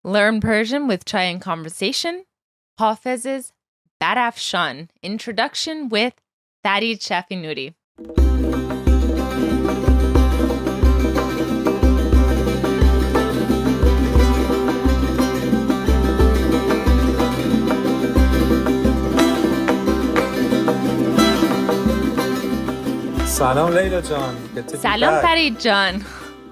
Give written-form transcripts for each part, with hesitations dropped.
Learn Persian with Chai and Conversation, Hafez's barafshān, Introduction with Fared Shafinury. Salam Leila John. Good to be Salam back. Farid John.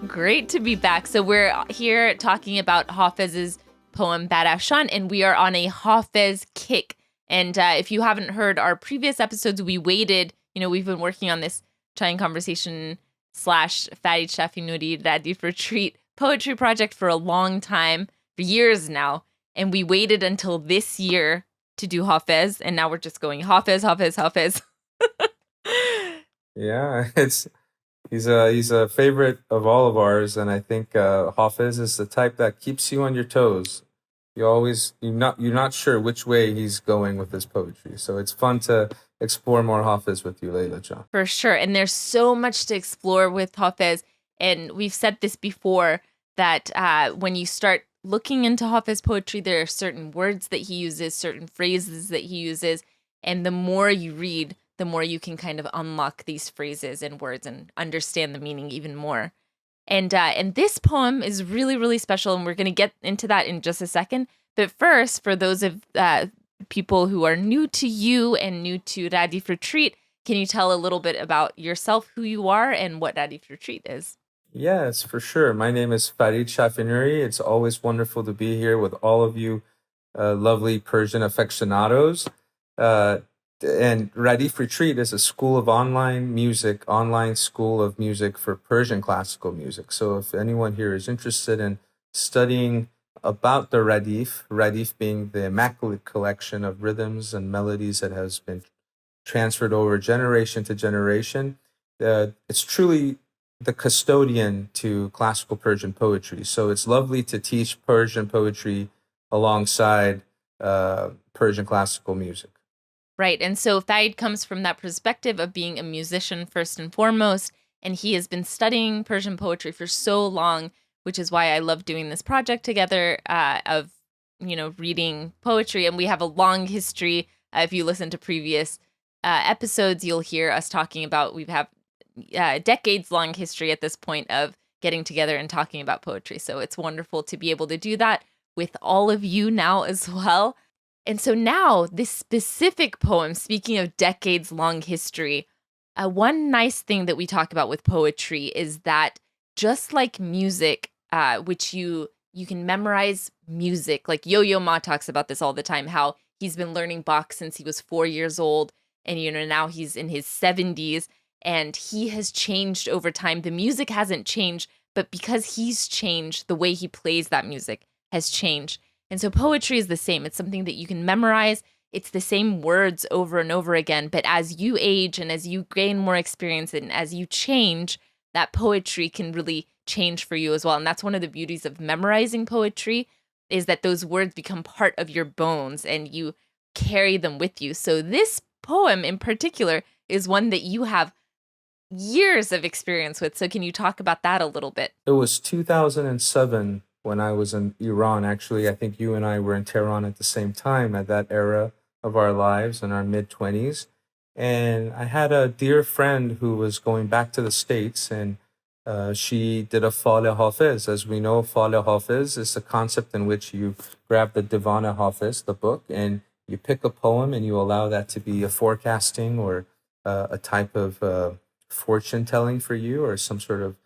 Great to be back. So we're here talking about Hafez's poem barafshān, and we are on a Hafez kick. And if you haven't heard our previous episodes, we've been working on this Chai and Conversation / Farid Shafinury Radif Retreat poetry project for a long time, for years now. And we waited until this year to do Hafez, and now we're just going Hafez, Hafez, Hafez. Yeah, he's a favorite of all of ours, and I think Hafez is the type that keeps you on your toes. You're not sure which way he's going with his poetry, so it's fun to explore more Hafez with you, Leila John. For sure. And there's so much to explore with Hafez. And we've said this before that when you start looking into Hafez poetry, there are certain words that he uses, certain phrases that he uses. And the more you read, the more you can kind of unlock these phrases and words and understand the meaning even more. And this poem is really, really special. And we're going to get into that in just a second. But first, for those of people who are new to you and new to Radif Retreat, can you tell a little bit about yourself, who you are, and what Radif Retreat is? Yes, for sure. My name is Fared Shafinury. It's always wonderful to be here with all of you lovely Persian aficionados. And Radif Retreat is a school of online school of music for Persian classical music. So if anyone here is interested in studying about the Radif being the immaculate collection of rhythms and melodies that has been transferred over generation to generation, it's truly the custodian to classical Persian poetry. So it's lovely to teach Persian poetry alongside Persian classical music. Right. And so Farid comes from that perspective of being a musician first and foremost. And he has been studying Persian poetry for so long, which is why I love doing this project together of reading poetry. And we have a long history. If you listen to previous episodes, you'll hear us talking about, we have decades long history at this point of getting together and talking about poetry. So it's wonderful to be able to do that with all of you now as well. And so now this specific poem, speaking of decades long history, one nice thing that we talk about with poetry is that just like music, which you can memorize music, like Yo-Yo Ma talks about this all the time, how he's been learning Bach since he was 4 years old. And, now he's in his 70s and he has changed over time. The music hasn't changed, but because he's changed, the way he plays that music has changed. And so poetry is the same. It's something that you can memorize. It's the same words over and over again. But as you age and as you gain more experience and as you change, that poetry can really change for you as well. And that's one of the beauties of memorizing poetry, is that those words become part of your bones and you carry them with you. So this poem in particular is one that you have years of experience with. So can you talk about that a little bit? It was 2007 when I was in Iran. Actually, I think you and I were in Tehran at the same time at that era of our lives in our mid-20s. And I had a dear friend who was going back to the States, and she did a Fale Hafez. As we know, Fale Hafez is the concept in which you grab the Divan Hafez, the book, and you pick a poem and you allow that to be a forecasting or a type of fortune telling for you, or some sort of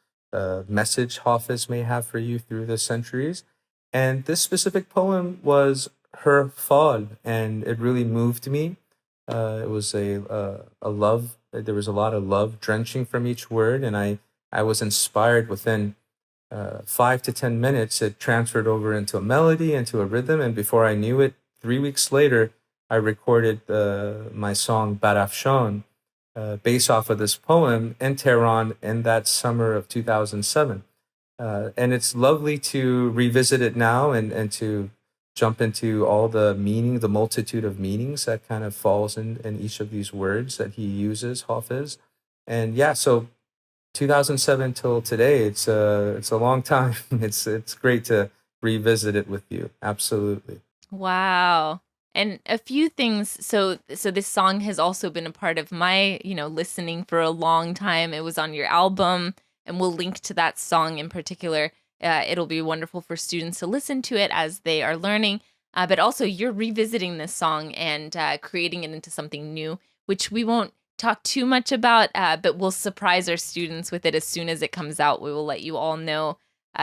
message Hafez may have for you through the centuries. And this specific poem was her Fal, and it really moved me. It was a love. There was a lot of love drenching from each word, and I was inspired within 5 to 10 minutes. It transferred over into a melody, into a rhythm, and before I knew it, 3 weeks later, I recorded my song barafshān, based off of this poem in Tehran in that summer of 2007. And it's lovely to revisit it now and to jump into all the meaning, the multitude of meanings that kind of falls in each of these words that he uses, Hafez. And yeah, so 2007 till today, it's a long time. It's great to revisit it with you. Absolutely. Wow. And a few things. So this song has also been a part of my, listening for a long time. It was on your album, and we'll link to that song in particular. It'll be wonderful for students to listen to it as they are learning. But also, you're revisiting this song and creating it into something new, which we won't talk too much about, but we'll surprise our students with it as soon as it comes out. We will let you all know.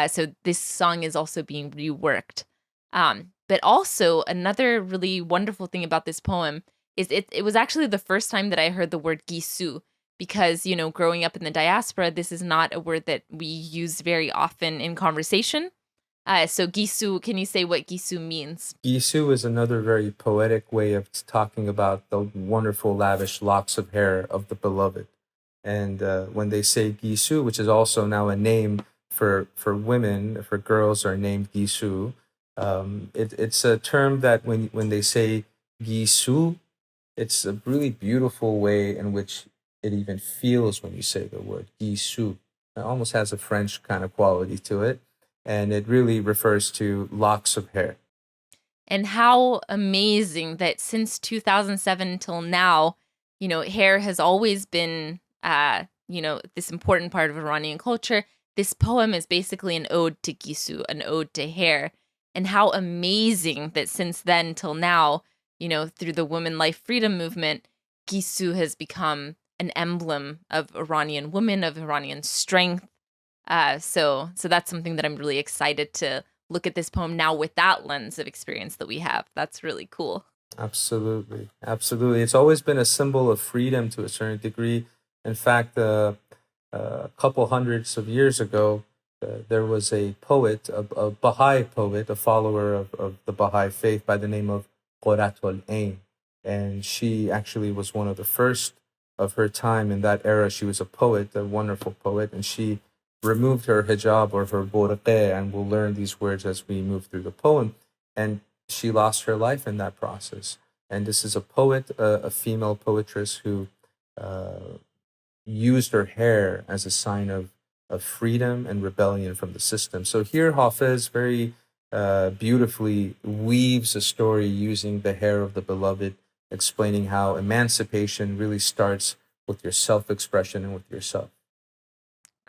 So this song is also being reworked. But also another really wonderful thing about this poem is it was actually the first time that I heard the word gisu, because, growing up in the diaspora, this is not a word that we use very often in conversation. So gisu, can you say what gisu means? Gisu is another very poetic way of talking about the wonderful, lavish locks of hair of the beloved. And when they say Gisu, which is also now a name for women, for girls are named Gisu, it's a term that when they say Gisu, it's a really beautiful way in which it even feels when you say the word Gisu. It almost has a French kind of quality to it. And it really refers to locks of hair. And how amazing that since 2007 till now, hair has always been, this important part of Iranian culture. This poem is basically an ode to Gisu, an ode to hair. And how amazing that since then till now, through the women life freedom movement, Gisu has become an emblem of Iranian women, of Iranian strength. So that's something that I'm really excited to look at this poem now with that lens of experience that we have. That's really cool. Absolutely. Absolutely. It's always been a symbol of freedom to a certain degree. In fact, a couple hundreds of years ago, there was a poet, a Baha'i poet, a follower of the Baha'i faith by the name of Quratul Ain. And she actually was one of the first of her time in that era. She was a poet, a wonderful poet, and she removed her hijab or her burqeh, and we'll learn these words as we move through the poem. And she lost her life in that process. And this is a poet, a female poetress who used her hair as a sign of freedom and rebellion from the system. So here Hafez very beautifully weaves a story using the hair of the beloved, explaining how emancipation really starts with your self-expression and with yourself.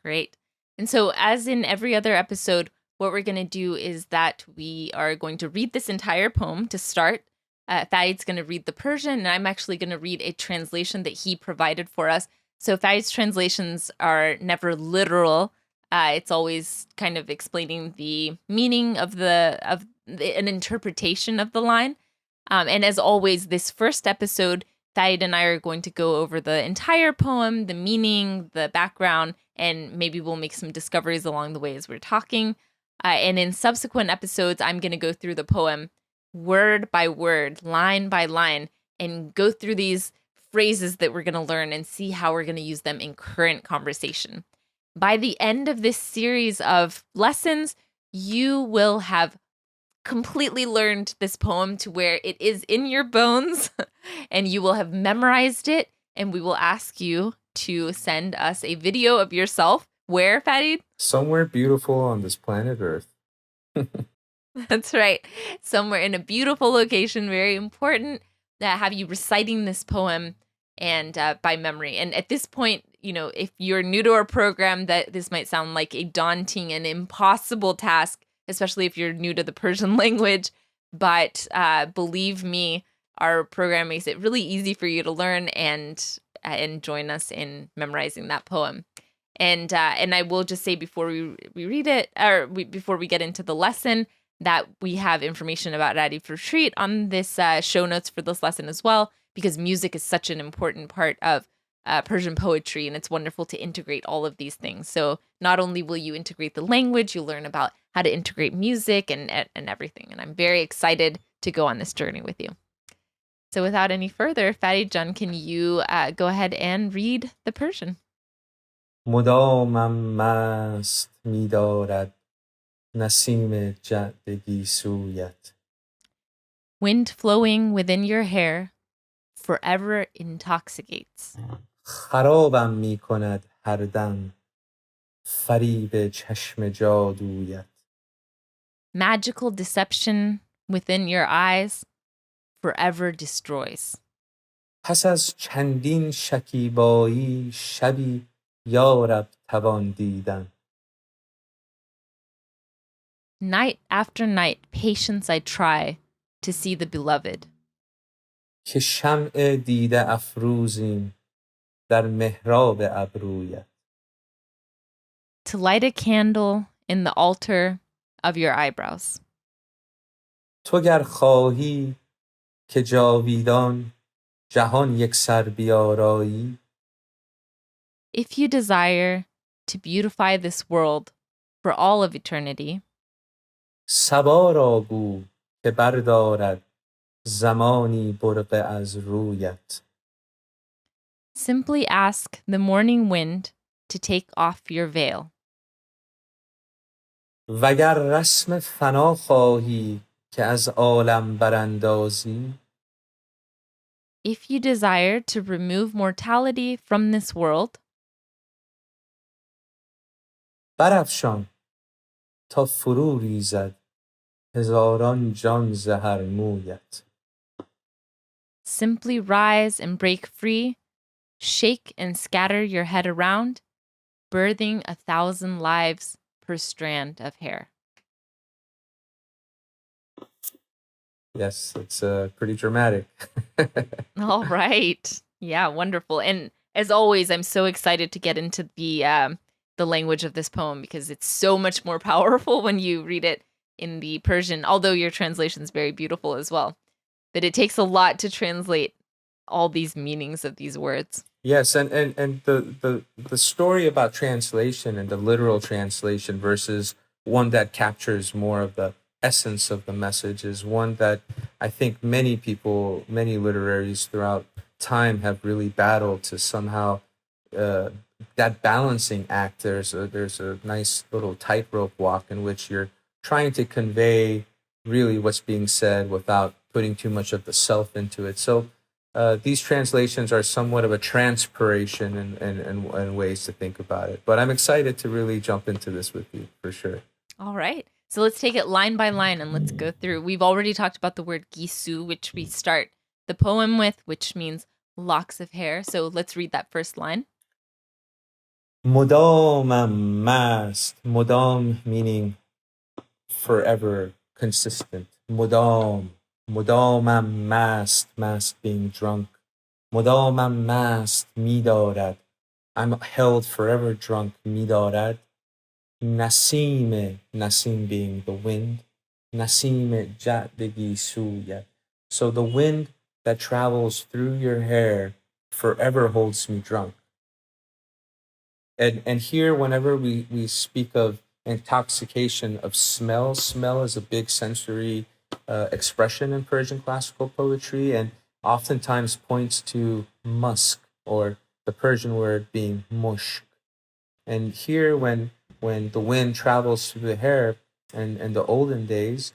Great. And so, as in every other episode, what we're going to do is that we are going to read this entire poem to start. Farid's going to read the Persian, and I'm actually going to read a translation that he provided for us. So Farid's translations are never literal. It's always kind of explaining the meaning of an interpretation of the line. And as always, this first episode, Farid and I are going to go over the entire poem, the meaning, the background, and maybe we'll make some discoveries along the way as we're talking. And in subsequent episodes, I'm going to go through the poem word by word, line by line, and go through these phrases that we're going to learn and see how we're going to use them in current conversation. By the end of this series of lessons, you will have completely learned this poem to where it is in your bones and you will have memorized it, and we will ask you to send us a video of yourself. Where, Farid? Somewhere beautiful on this planet Earth. That's right. Somewhere in a beautiful location, very important, that have you reciting this poem and by memory. And at this point, if you're new to our program, that this might sound like a daunting and impossible task, especially if you're new to the Persian language. But believe me, our program makes it really easy for you to learn and join us in memorizing that poem. And I will just say before we read it, or before we get into the lesson, that we have information about Radif Retreat on this show notes for this lesson as well, because music is such an important part of Persian poetry, and it's wonderful to integrate all of these things. So not only will you integrate the language, you'll learn about how to integrate music and everything. And I'm very excited to go on this journey with you. So without any further, Farid Can you go ahead and read the Persian? مدامم مست می‌دارد نسیم جعد گیسویت. Wind flowing within your hair forever intoxicates. خرابم می‌کند هر دم فریب چشم جادویت. Magical deception within your eyes forever destroys. پس از چندین شکیبایی شبی یارب توان دیدن. Night after night, patience I try to see the beloved. که شمع دیده افروزیم در محراب ابرویت. To light a candle in the altar of your eyebrows. تو گر خواهی که جاویدان جهان یک سر بیارایی. If you desire to beautify this world for all of eternity, صبا را گو که بردارد زمانی برقع از رویت. simply ask the morning wind to take off your veil. وگر رسم فنا خواهی که از عالم براندازی. If you desire to remove mortality from this world, برافشان تا فرو ریزد هزاران جان ز هر مویت. simply rise and break free, shake and scatter your head around, birthing 1,000 lives per strand of hair. Yes, it's pretty dramatic. All right. Yeah, wonderful. And as always, I'm so excited to get into the language of this poem because it's so much more powerful when you read it in the Persian, although your translation is very beautiful as well. But it takes a lot to translate all these meanings of these words. Yes, and the story about translation and the literal translation versus one that captures more of the essence of the message is one that I think many people, many literaries throughout time have really battled to somehow that balancing act. There's a nice little tightrope walk in which you're trying to convey really what's being said without putting too much of the self into it. So these translations are somewhat of a transpiration and ways to think about it. But I'm excited to really jump into this with you for sure. All right. So let's take it line by line and let's go through. We've already talked about the word gisu, which we start the poem with, which means locks of hair. So let's read that first line. مدامم مست, مدام meaning forever, consistent. مدامم mast being drunk. مدامم مست می‌دارد. I'm held forever drunk, می‌دارد. Nasim being the wind. Nasim جعدگی سویت. So the wind that travels through your hair forever holds me drunk. And here, whenever we speak of intoxication of smell is a big sensory expression in Persian classical poetry, and oftentimes points to musk, or the Persian word being mushk. And here, when the wind travels through the hair, and in the olden days,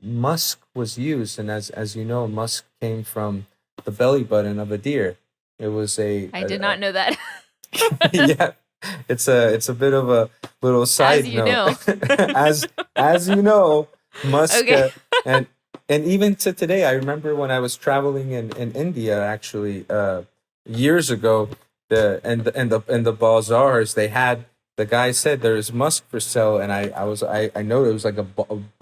musk was used, and as you know, musk came from the belly button of a deer. It was I did not know that. Yeah, it's a bit of a little side note. As you know, musk, Okay. and even to today, I remember when I was traveling in India, actually, years ago, the bazaars, they had, the guy said there's musk for sale, and I know it was like a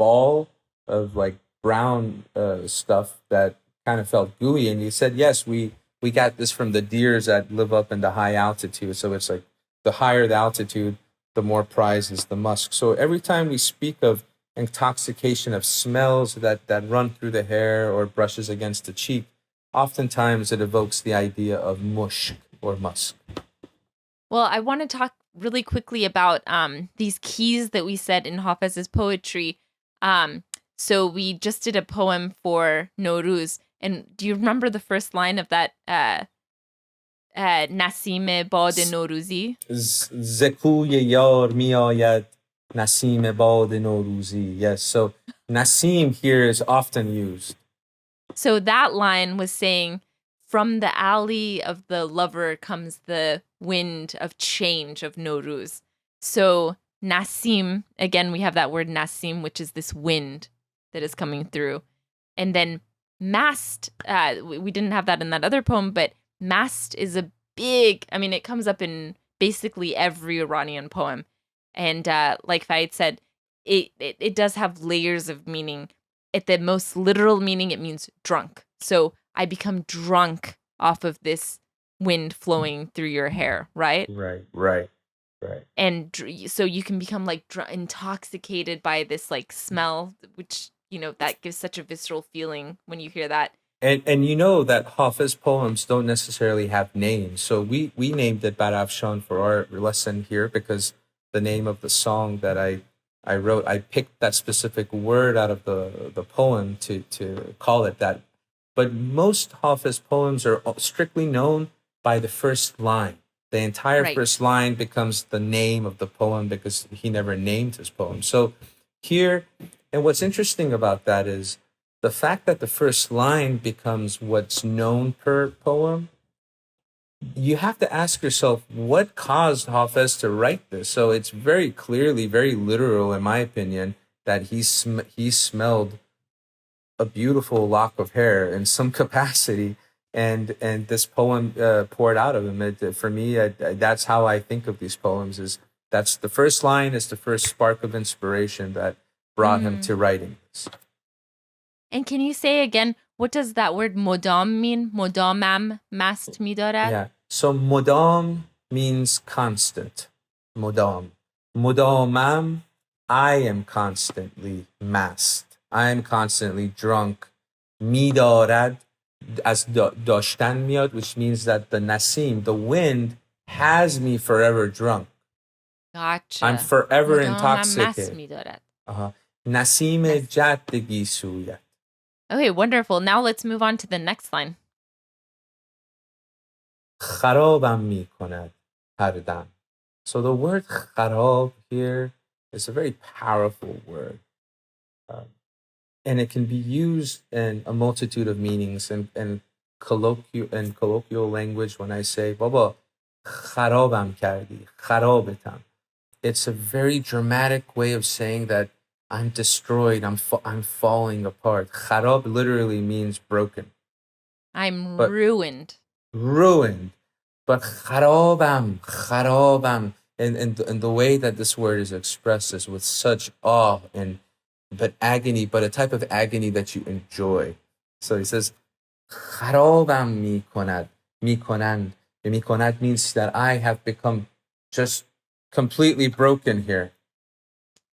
ball of like brown stuff that kind of felt gooey, and he said, yes, we got this from the deers that live up in the high altitude. So it's like the higher the altitude, the more prized is the musk. So every time we speak of intoxication of smells that run through the hair or brushes against the cheek, oftentimes it evokes the idea of mushk or musk. Well, I want to talk really quickly about these keys that we said in Hafez's poetry. So we just did a poem for Nowruz. And do you remember the first line of that Nasim bad Nowruzi? Zekuye yar miayad Nasim bad Nowruzi. Yes, so Nasim here is often used. So that line was saying, from the alley of the lover comes the wind of change of Nowruz. So Nasim, again, we have that word nasim, which is this wind that is coming through. And then mast, we didn't have that in that other poem, but mast is a big, I mean, it comes up in basically every Iranian poem. And like Faid said, it does have layers of meaning. At the most literal meaning, it means drunk. So I become drunk off of this wind flowing through your hair, right? Right. And so you can become like intoxicated by this like smell, which that gives such a visceral feeling when you hear that. And you know that Hafez poems don't necessarily have names. So we named it barafshān for our lesson here because the name of the song that I wrote, I picked that specific word out of the poem to call it that. But most Hafez poems are strictly known by the first line. The entire Right. first line becomes the name of the poem because he never named his poem. So here, and what's interesting about that is the fact that the first line becomes what's known per poem. You have to ask yourself what caused Hafez to write this. So it's very clearly, very literal, in my opinion, that he smelled a beautiful lock of hair in some capacity, and this poem poured out of him. For me, that's how I think of these poems. Is that's the first line is the first spark of inspiration that brought him to writing this. And can you say again, what does that word modam mean? Modamam mast midarad? Yeah. So modam means constant. Modam. Modamam, I am constantly mast. I am constantly drunk. Midarad, as dashtan miad, which means that the nasim, the wind, has me forever drunk. Gotcha. I'm forever Modamam mast intoxicated. midarad. Nasim jaddagi suyat. Okay, wonderful. Now let's move on to the next line. خرابم میکند هر دم. So the word kharab here is a very powerful word. And it can be used in a multitude of meanings. And colloquial language, when I say, Baba, kharabam kardi, kharabetam. It's a very dramatic way of saying that I'm destroyed, I'm falling apart. Kharab literally means broken. I'm ruined. Ruined. But kharabam, and the way that this word is expressed is with such awe but agony, but a type of agony that you enjoy. So he says, kharabam mikonand. Mikonand means that I have become just completely broken here.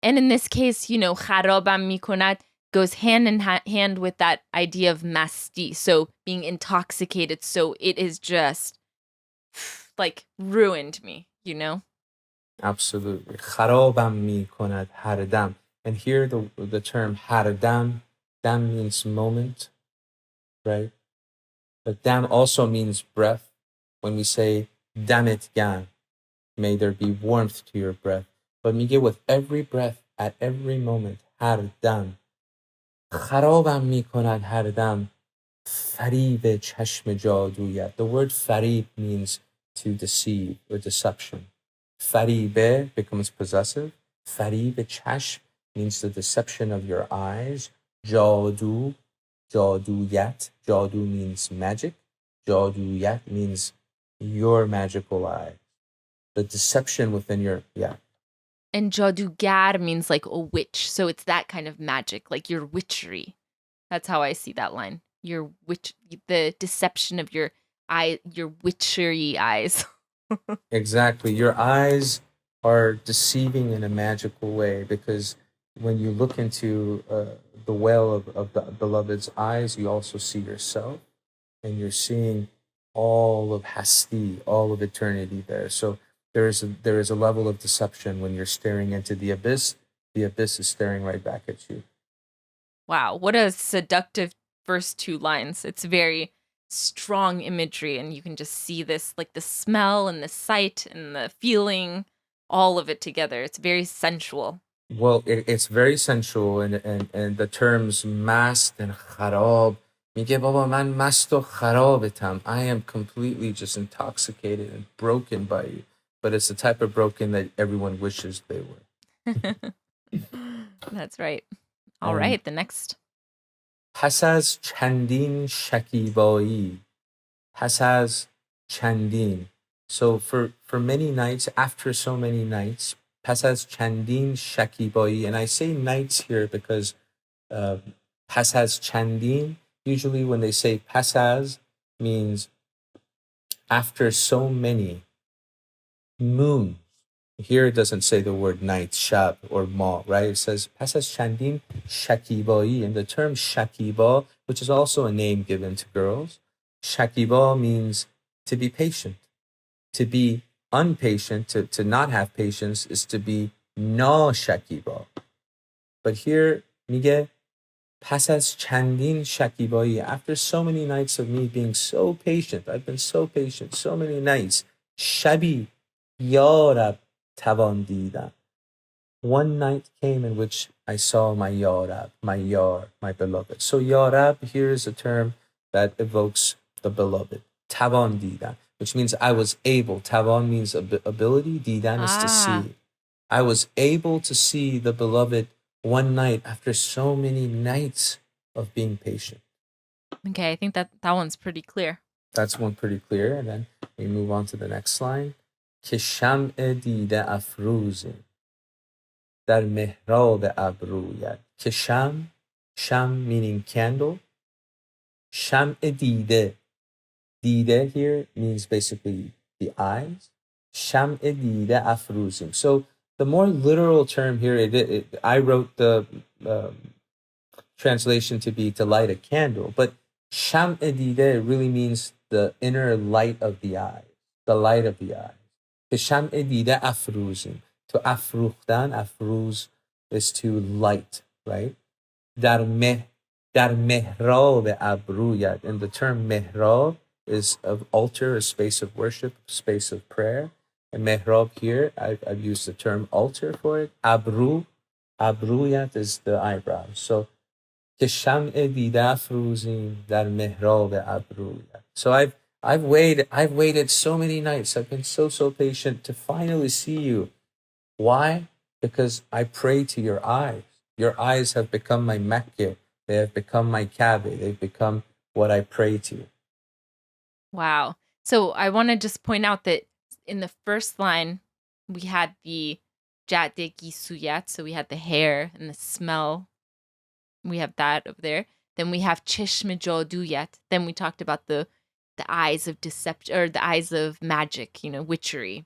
And in this case, kharabam mikonad goes hand in hand with that idea of masti, so being intoxicated. So it is just like ruined me, Absolutely. Kharabam mikonad har dam. And here the term har dam means moment, right? But dam also means breath. When we say damit gan, may there be warmth to your breath. But mige with every breath, at every moment, har dam. خرابم میکند هر دم فریب چشم جادویت. The word farib means to deceive or deception. Faribe becomes possessive. Farib chashm means the deception of your eyes. Jadu, jaduyat. Jadu means magic. Jaduyat means your magical eye. The deception within your, And jadugar means like a witch. So it's that kind of magic, like your witchery. That's how I see that line. Your witch, the deception of your eye, your witchery eyes. Exactly. Your eyes are deceiving in a magical way because when you look into the well of the beloved's eyes, you also see yourself and you're seeing all of hasti, all of eternity there. So there is a level of deception when you're staring into the abyss. The abyss is staring right back at you. Wow, what a seductive first two lines. It's very strong imagery, and you can just see this, like the smell and the sight and the feeling, all of it together. It's very sensual. Well, it's very sensual, and the terms mast and kharab. میگه بابا من مست و خرابتم. I am completely just intoxicated and broken by you. But it's the type of broken that everyone wishes they were. That's right. All And right, the next. پس از چندین شکیبایی. پس از چندین. So for many nights, after so many nights, پس از چندین شکیبایی. And I say nights here because پس از چندین, usually when they say پس از, means after so many moons. Here it doesn't say the word night, shab, or ma, right? It says پس از چندین شکیبایی. And the term shakiba, which is also a name given to girls, shakiba means to be patient. To be unpatient, to not have patience, is to be na shakiba. But here, میگه پس از چندین شکیبایی. After so many nights of me being so patient, I've been so patient, so many nights, شبی یارب توان دیدم. One night came in which I saw my yarab, my yar, my beloved. So yarab here is a term that evokes the beloved. Tavan didan, which means I was able. Tavan means ability. Didan is to see. I was able to see the beloved one night after so many nights of being patient. Okay, I think that one's pretty clear. That's one pretty clear. And then we move on to the next line. که شمع دیده افروزیم در مهراب ابرویت. که sham meaning candle. شمع دیده. دیده here means basically the eyes. شمع دیده افروزیم. So the more literal term here, I wrote the translation to be to light a candle, but sham edide really means the inner light of the eyes, the light of the eyes. که شمع دیده افروزیم. To afrukhtan, afruz is to light, right? در mehrab abruyat. And the term mehrab is of altar, a space of worship, space of prayer. And mehrab here, I've used the term altar for it. Abruyat is the eyebrows. So که شمع دیده افروزیم در مهراب ابرویت. So I've waited so many nights. I've been so patient to finally see you. Why? Because I pray to your eyes. Your eyes have become my Mecca. They have become my Kaaba. They've become what I pray to. Wow. So I want to just point out that in the first line, we had the jadegi suyat. So we had the hair and the smell. We have that over there. Then we have chishme joduyat. Then we talked about the eyes of deception, or the eyes of magic, witchery.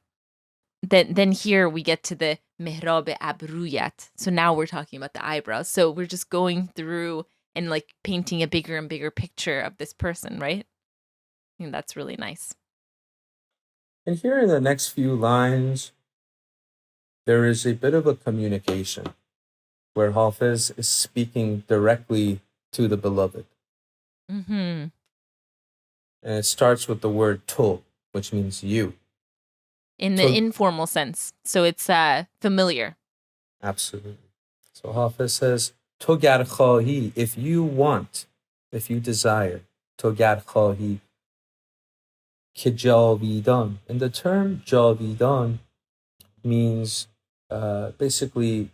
Then here we get to the mihrab abruyat. So now we're talking about the eyebrows. So we're just going through and like painting a bigger and bigger picture of this person, right? I think that's really nice. And here in the next few lines, there is a bit of a communication where Hafez is speaking directly to the beloved. Mm-hmm. And it starts with the word to, which means you. In the informal sense. So it's familiar. Absolutely. So Hafez says, to gar khahi, if you want, if you desire, to gar khahi, ke javidan. And the term javidan means basically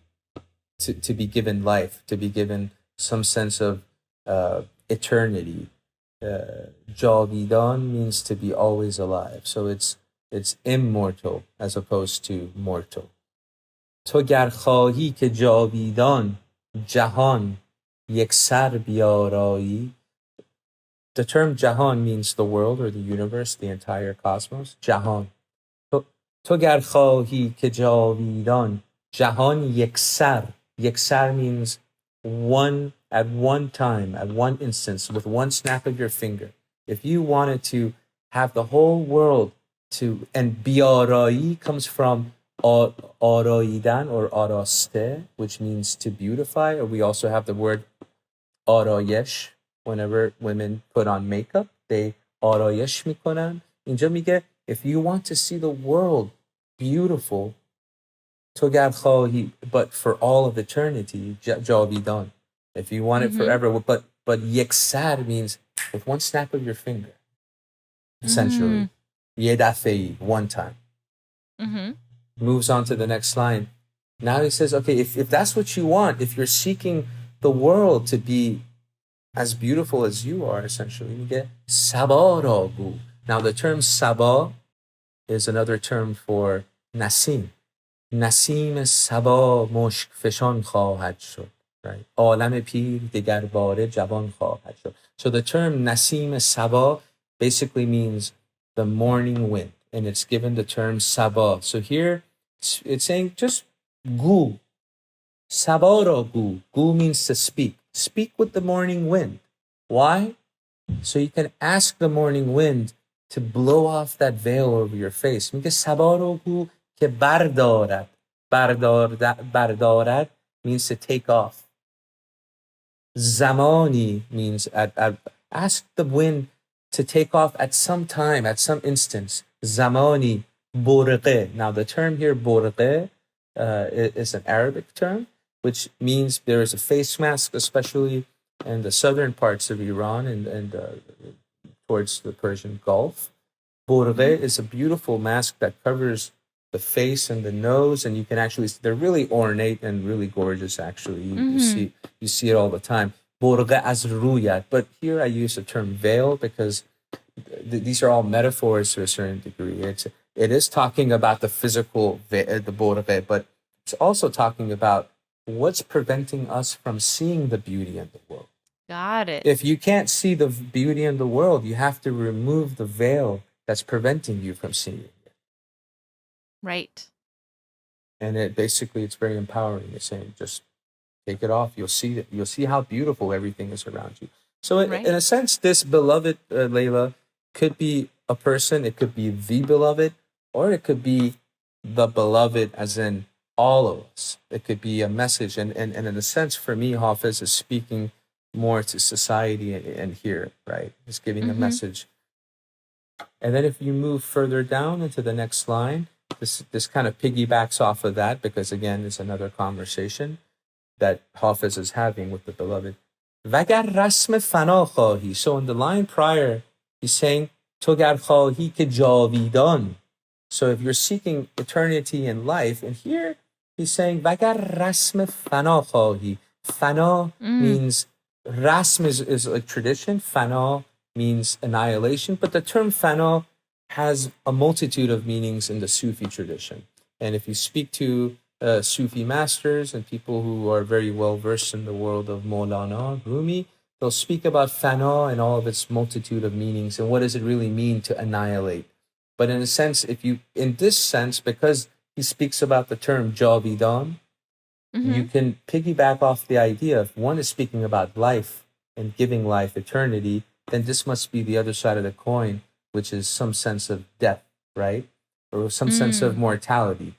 to be given life, to be given some sense of eternity. Javidan means to be always alive. So it's immortal as opposed to mortal. تو گر خواهی که جاویدان جهان یکسر بیارایی. The term jahan means the world or the universe, the entire cosmos. Jahan. تو گر خواهی که جاویدان جهان یکسر. Yeksar means at one time, at one instance, with one snap of your finger. If you wanted to have the whole world and biarayi comes from arayidan or araste, which means to beautify, or we also have the word arayesh. Whenever women put on makeup, they arayesh mikonan. Inja mige, if you want to see the world beautiful, but for all of eternity, javidan. If you want it forever, but yeksar means with one snap of your finger, essentially. Yedafei, one time. Mm-hmm. Moves on to the next line. Now he says, okay, if that's what you want, if you're seeking the world to be as beautiful as you are, essentially, you get sabaragu. Now the term sabah is another term for nasim. نسیم صبا مشک فشان خواهد شد. Right? عالم پیر دگر باره جوان خواهد شد. So the term nasim sabah basically means the morning wind, and it's given the term sabah. So here it's saying just gu. Sabah ro gu. Gu means to speak. Speak with the morning wind. Why? So you can ask the morning wind to blow off that veil over your face. میگه sabah ro gu که بردارد. بردارد means to take off. Zamani means ask the wind to take off at some time, at some instance. Zamani burqe. Now the term here burqe is an Arabic term, which means there is a face mask, especially in the southern parts of Iran and towards the Persian Gulf. Burqe is a beautiful mask that covers the face and the nose, and you can actually, they're really ornate and really gorgeous, actually. You see it all the time. Burqe az ruyat. But here I use the term veil because these are all metaphors to a certain degree. It is talking about the physical, the burqe, but it's also talking about what's preventing us from seeing the beauty in the world. Got it. If you can't see the beauty in the world, you have to remove the veil that's preventing you from seeing it. Right. And it's very empowering. It's saying, just take it off. You'll see it. You'll see how beautiful everything is around you. So in a sense, this beloved, Layla, could be a person. It could be the beloved, or it could be the beloved as in all of us. It could be a message. And in a sense, for me, Hafez is speaking more to society and here, right? It's giving a message. And then if you move further down into the next line, this kind of piggybacks off of that, because again, it's another conversation that Hafez is having with the beloved. Vagar rasm fana khahi. So in the line prior, he's saying, Togar khahi ke javidan. So if you're seeking eternity in life, and here he's saying, Vagar rasm fana khahi. Fana means, rasm is like tradition, fana means annihilation, but the term fana has a multitude of meanings in the Sufi tradition. And if you speak to Sufi masters and people who are very well versed in the world of Maulana, Rumi, they'll speak about fana and all of its multitude of meanings and what does it really mean to annihilate. But in a sense, in this sense, because he speaks about the term javidan, you can piggyback off the idea if one is speaking about life and giving life, eternity, then this must be the other side of the coin, which is some sense of death, right? Or some sense of mortality.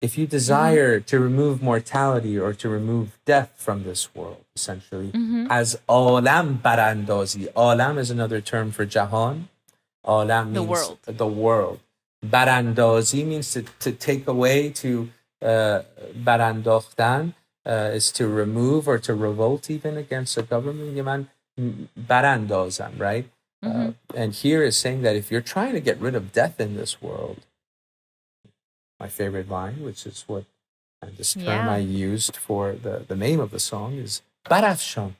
If you desire to remove mortality or to remove death from this world, essentially, as alam barandazi. Alam is another term for jahan. Alam means the world. Barandazi means to take away, to barandokhtan is to remove or to revolt even against a government. Yaman barandazam, right? And here is saying that if you're trying to get rid of death in this world, my favorite line, which is what this term I used for the name of the song, is barafshān.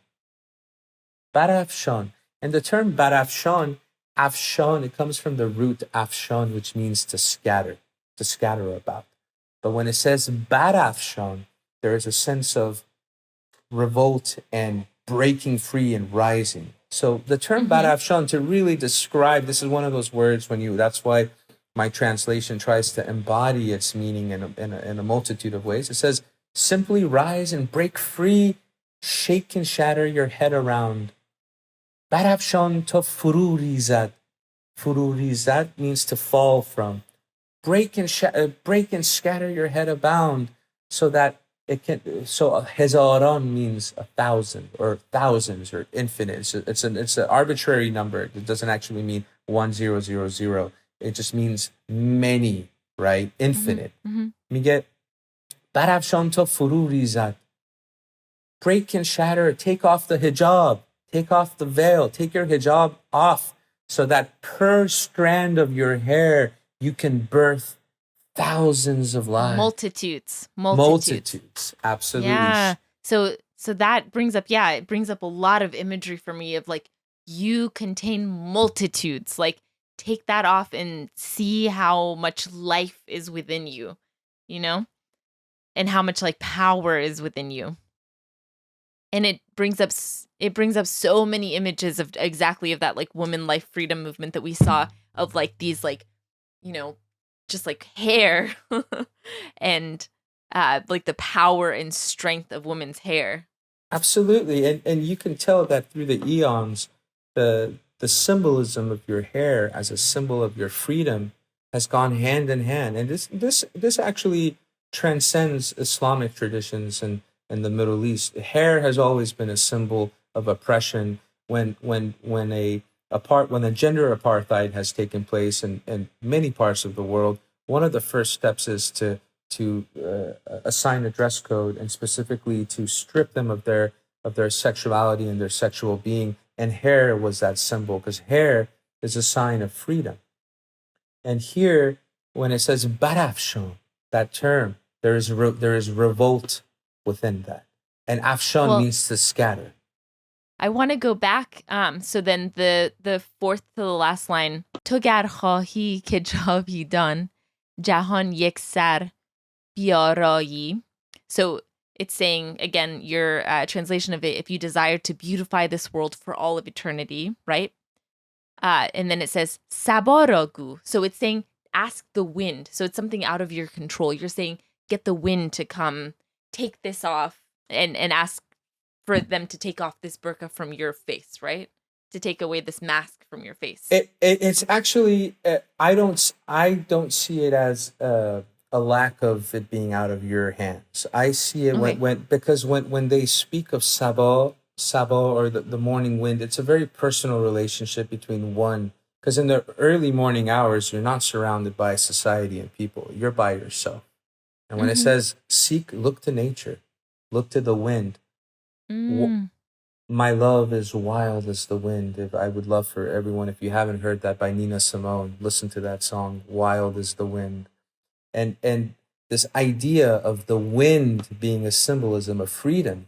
Barafshān. And the term barafshān, afshan, it comes from the root afshan, which means to scatter about. But when it says barafshān, there is a sense of revolt and breaking free and rising. So the term barafshān, to really describe, this is one of those words that's why my translation tries to embody its meaning in a multitude of ways. It says, simply rise and break free, shake and shatter your head around. Barafshān to furu rizad. Furu rizad means to fall from. Break and scatter your head abound so that it can. So hezaran means 1,000 or thousands or infinite. It's an arbitrary number. It doesn't actually mean 1000. It just means many, right? Infinite. Mige barafshān to furu rizad. Break and shatter. Take off the hijab. Take off the veil. Take your hijab off so that per strand of your hair you can birth Thousands of lives. Multitudes. Absolutely. Yeah. So that brings up, it brings up a lot of imagery for me of like, you contain multitudes. Like, take that off and see how much life is within you, you know, and how much like power is within you. And it brings up so many images of exactly of that like woman life freedom movement that we saw, of like these like, you know, just like hair and like the power and strength of women's hair. Absolutely. And you can tell that through the eons, the symbolism of your hair as a symbol of your freedom has gone hand in hand. And this actually transcends Islamic traditions and the Middle East. Hair has always been a symbol of oppression. When a gender apartheid has taken place in many parts of the world, one of the first steps is to assign a dress code, and specifically to strip them of their sexuality and their sexual being. And hair was that symbol, because hair is a sign of freedom. And here, when it says barafshān, that term, there is revolt within that, and afshan Well, means to scatter. I want to go back. So then the fourth to the last line, تو گر خواهی که جاویدان جهان یک سر بیارایی. So it's saying, again, your translation of it, if you desire to beautify this world for all of eternity, right? And then it says sabaragu. So it's saying, ask the wind. So it's something out of your control. You're saying, get the wind to come, take this off, and ask for them to take off this burqa from your face, right? To take away this mask from your face. It's actually I don't see it as a lack of it being out of your hands. I see it Okay. when they speak of Sabah or the morning wind, it's a very personal relationship between one. Because in the early morning hours, you're not surrounded by society and people. You're by yourself. And when it says look to nature, look to the wind. Mm. My love is wild as the wind. If I would love for everyone, if you haven't heard that by Nina Simone, listen to that song, Wild as the Wind. And this idea of the wind being a symbolism of freedom.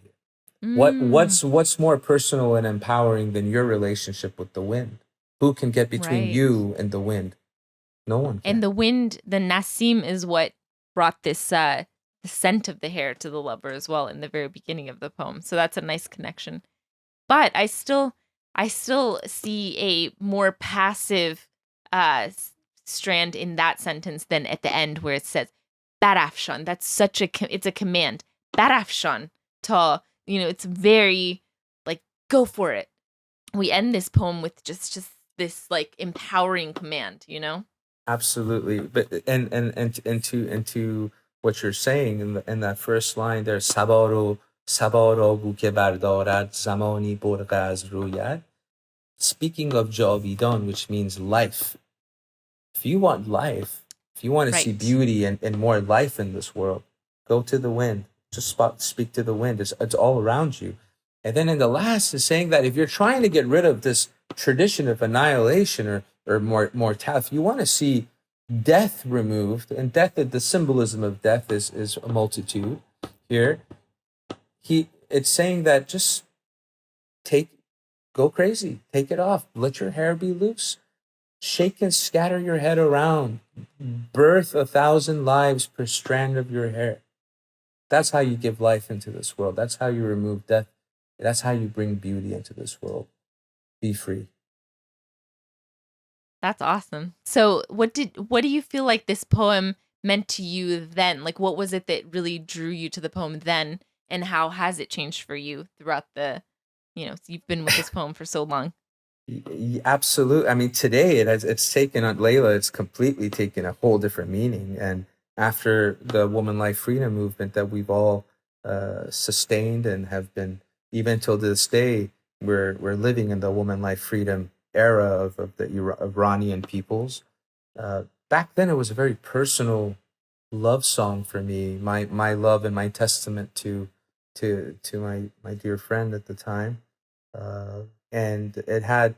What's more personal and empowering than your relationship with the wind? Who can get between Right. you and the wind? No one can. And the wind, the nasim, is what brought this the scent of the hair to the lover as well in the very beginning of the poem. So that's a nice connection. But I still see a more passive strand in that sentence than at the end where it says barafshān. That's such it's a command. Barafshān, to, it's very like, go for it. We end this poem with just this like empowering command, Absolutely. But and to what you're saying in that first line there, sabaro buke bardārad zamani burq az rӯyad. Speaking of javidan, which means life. If you want life, if you want to see Right. beauty and more life in this world, go to the wind. Just speak to the wind. It's all around you. And then in the last is saying that if you're trying to get rid of this tradition of annihilation or mortality, if you want to see death removed, and death, the symbolism of death is a multitude here. It's saying that just go crazy, take it off, let your hair be loose, shake and scatter your head around, birth 1,000 lives per strand of your hair. That's how you give life into this world. That's how you remove death. That's how you bring beauty into this world. Be free. That's awesome. So what do you feel like this poem meant to you then? Like, what was it that really drew you to the poem then, and how has it changed for you throughout you've been with this poem for so long? Absolutely. I mean, today it's taken on Layla. It's completely taken a whole different meaning. And after the woman life freedom movement that we've all sustained and have been, even till this day, we're living in the woman life freedom era of the Iranian peoples. Back then, it was a very personal love song for me. My love and my testament to my dear friend at the time. And it had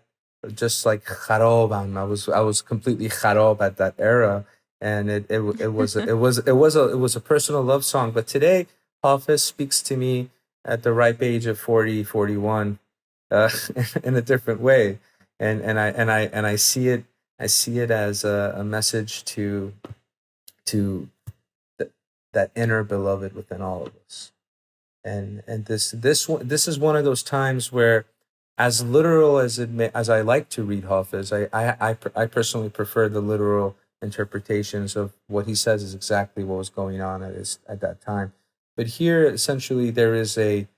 just like kharab, I was completely kharab at that era, and it was a personal love song. But today, Hafez speaks to me at the ripe age of 40, 41, in a different way, and I see it as a message to that inner beloved within all of us. And this is one of those times where, as literal as I like to read Hafiz, I personally prefer the literal interpretations of what he says is exactly what was going on at that time. But here, essentially, there is a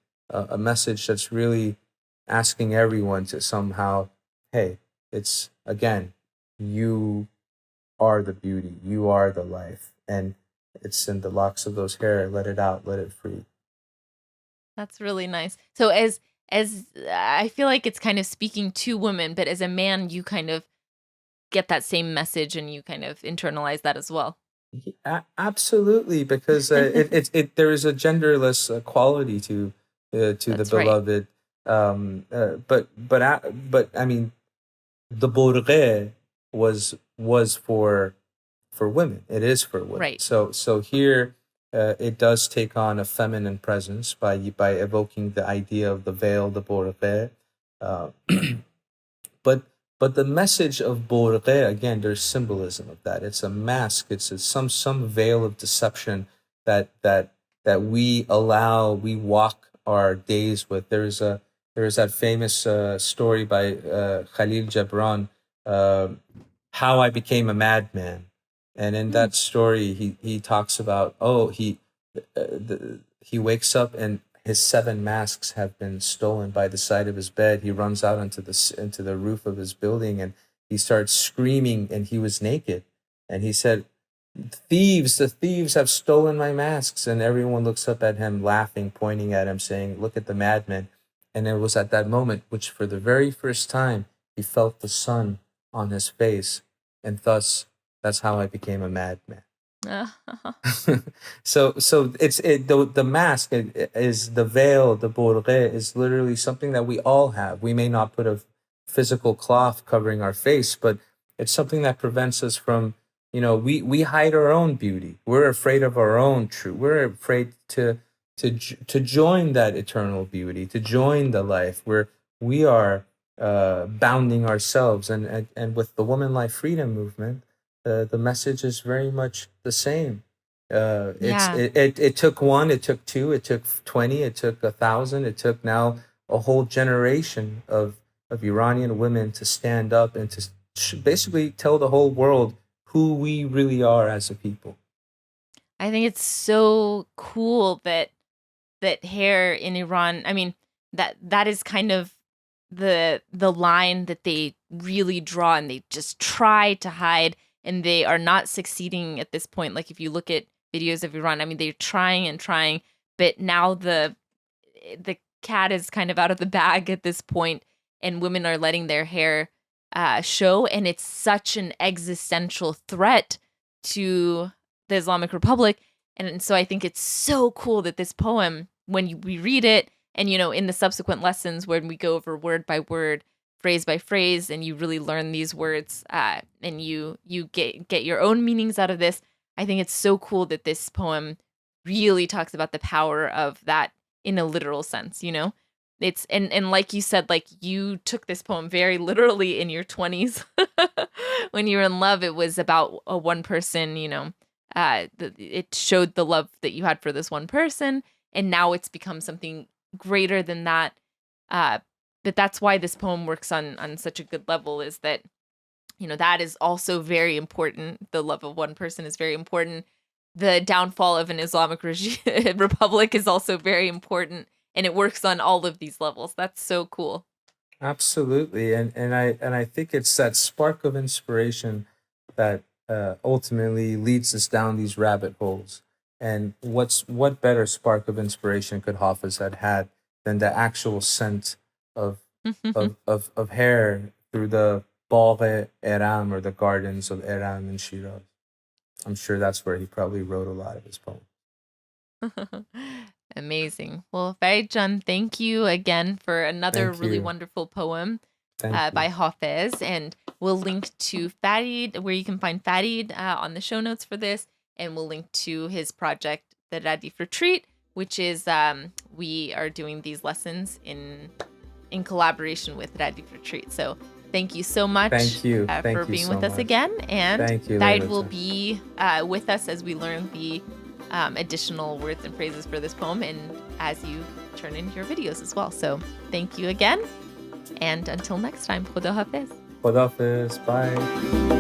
message that's really asking everyone to somehow, hey, it's again, you are the beauty, you are the life, and it's in the locks of those hair. Let it out, let it free. That's really nice. So as I feel like it's kind of speaking to women, but as a man, you kind of get that same message and you kind of internalize that as well. Absolutely, because there is a genderless quality to the That's right. beloved. But I mean, the bourge was for women. It is for women. Right. So here, it does take on a feminine presence by evoking the idea of the veil, the bourge. Uh, but but the message of bourge, again, there's symbolism of that. It's a mask. Some veil of deception that we walk our days with. There's that famous story by Khalil Gibran, uh, how I became a madman. And in Hmm. that story, he talks about, he wakes up and his seven masks have been stolen by the side of his bed. He runs out into the roof of his building, and he starts screaming, and he was naked. And he said, "Thieves, the thieves have stolen my masks." And everyone looks up at him, laughing, pointing at him, saying, "Look at the madman." And it was at that moment which, for the very first time, he felt the sun on his face. And thus, that's how I became a madman. So the mask is the veil, the bourge is literally something that we all have. We may not put a physical cloth covering our face, but it's something that prevents us from, we hide our own beauty. We're afraid of our own truth. We're afraid to join that eternal beauty, to join the life where we are bounding ourselves. And with the Woman Life Freedom movement, the message is very much the same. Yeah. It took one, it took two, it took 20, it took 1,000, it took now a whole generation of Iranian women to stand up and to basically tell the whole world who we really are as a people. I think it's so cool that hair in Iran, I mean, that is kind of the line that they really draw, and they just try to hide, and they are not succeeding at this point. Like if you look at videos of Iran, I mean, they're trying and trying, but now the cat is kind of out of the bag at this point, and women are letting their hair show, and it's such an existential threat to the Islamic Republic. And so I think it's so cool that this poem, when we read it, and in the subsequent lessons when we go over word by word, phrase by phrase, and you really learn these words, and you get your own meanings out of this. I think it's so cool that this poem really talks about the power of that in a literal sense. It's and like you said, like you took this poem very literally in your 20s. When you were in love, it was about a one person. It showed the love that you had for this one person, and now it's become something greater than that. Uh, but that's why this poem works on such a good level, is that that is also very important. The love of one person is very important. The downfall of an Islamic regime republic is also very important, and it works on all of these levels. That's so cool. Absolutely, and I think it's that spark of inspiration that ultimately leads us down these rabbit holes. And what better spark of inspiration could Hafiz had than the actual scent of of hair through the Bagh Eram, or the gardens of Eram in Shiraz. I'm sure that's where he probably wrote a lot of his poems. Amazing. Well, Farid, thank you again for another Thank really you. wonderful poem. Thank you. by Hafez. And we'll link to Farid, where you can find Farid on the show notes for this. And we'll link to his project, the Radif Retreat, which is we are doing these lessons in collaboration with Radif Retreat. So thank you so much Thank you. Thank for you being so with us much. again. And Thank you, Farid Leila. will be with us as we learn the additional words and phrases for this poem and as you turn in your videos as well. So thank you again. And until next time, Khuda Hafiz. Khuda Hafiz. Bye.